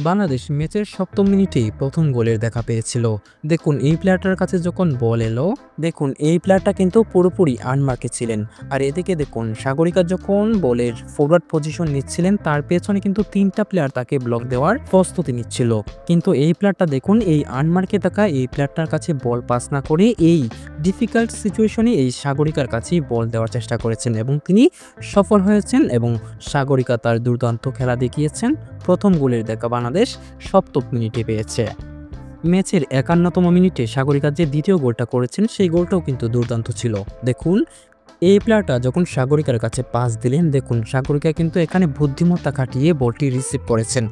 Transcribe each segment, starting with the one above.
বাংলাদেশ ম্যাচের ৭ম মিনিটেই প্রথম গোলের দেখা পেয়েছিল। দেখুন এই প্লেয়ারটার কাছে যখন বল এলো, দেখুন এই প্লেয়ারটা কিন্তু পুরোপুরি আনমার্কে ছিলেন। আর এদিকে দেখুন সাগরিকা যখন বলের ফরওয়ার্ড পজিশন নিচ্ছিলেন, তার পেছনে কিন্তু ৩টা প্লেয়ার তাকে ব্লক দেওয়ার প্রস্তুতি নিচ্ছিল। কিন্তু এই প্লেয়ারটা দেখুন এই আনমার্কে থাকা এই প্লেয়ারটার কাছে বল পাস না করে এই ডিফিকাল্ট সিচুয়েশনে এই সাগরিকার কাছেই বল দেওয়ার চেষ্টা করেছেন এবং তিনি সফল হয়েছেন এবং সাগরিকা তার দুর্দান্ত খেলা দেখিয়েছেন। প্রথম গোলের দেখা বাংলাদেশ ৭ম মিনিটে পেয়েছে। ম্যাচের ৫১তম মিনিটে সাগরিকা যে দ্বিতীয় গোলটা করেছেন সেই গোলটাও কিন্তু দুর্দান্ত ছিল। দেখুন এই প্লেয়ারটা যখন সাগরিকার কাছে পাস দিলেন, দেখুন সাগরিকা কিন্তু এখানে বুদ্ধিমত্তা খাটিয়ে বলটি রিসিভ করেছেন।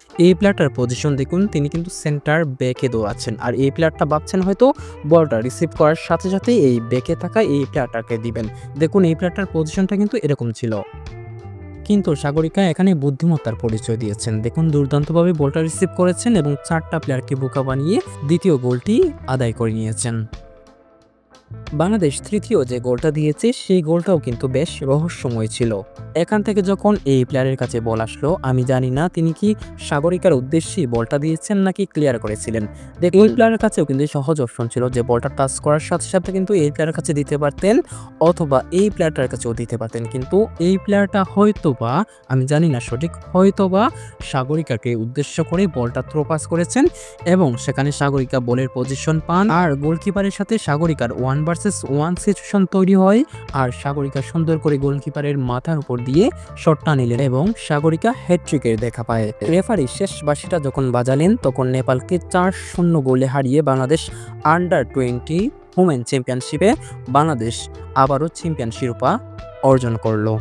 এই প্লেয়ারটার পজিশন দেখুন, তিনি কিন্তু সেন্টার ব্যাকে দৌড়াচ্ছেন। আর এই প্লেয়ারটা ভাবছেন হয়তো বলটা রিসিভ করার সাথে সাথে এই ব্যাকে থাকা এই প্লেয়ারটাকে দিবেন। দেখুন এই প্লেয়ারটার পজিশনটা কিন্তু এরকম ছিল, কিন্তু সাগরিকা এখানে বুদ্ধিমত্তার পরিচয় দিয়েছেন। দেখুন দুর্দান্তভাবে বলটা রিসিভ করেছেন এবং 4টা প্লেয়ারকে বোকা বানিয়ে দ্বিতীয় গোলটি আদায় করে নিয়েছেন। বাংলাদেশ তৃতীয় যে গোলটা দিয়েছে সেই গোলটাও কিন্তু বেশ রহস্যময় ছিল। এখান থেকে যখন এই প্লেয়ারের কাছে বল আসলো, আমি জানি না তিনি কি সাগরিকার উদ্দেশ্যেই বলটা দিয়েছেন নাকি ক্লিয়ার করেছিলেন। দেখুন এই প্লেয়ারের কাছেও কিন্তু সহজ অপশন ছিল যে বলটা টাচ করার সাথে সাথে কিন্তু এই প্লেয়ারের কাছে দিতে পারতেন অথবা এই প্লেয়ারটার কাছেও দিতে পারতেন, কিন্তু এই প্লেয়ারটা হয়তোবা, আমি জানি না সঠিক, হয়তোবা সাগরিকাকে উদ্দেশ্য করে বলটা থ্রো পাস করেছেন এবং সেখানে সাগরিকা বলের পজিশন পান আর গোলকিপারের সাথে সাগরিকার 1 ভার্সেস 1 সিচুয়েশন তৈরি হয়। আর সাগরিকা সুন্দর করে গোলকিপারের মাথার উপর দিয়ে শটটা নিলেন এবং সাগরিকা হ্যাটট্রিকের দেখা পায়। রেফারি শেষ বাঁশিটা যখন বাজালেন তখন নেপালকে ৪-০ গোলে হারিয়ে বাংলাদেশ আন্ডার-20 ওমেন চ্যাম্পিয়নশিপে বাংলাদেশ আবারও চ্যাম্পিয়ন শিরোপা অর্জন করলো।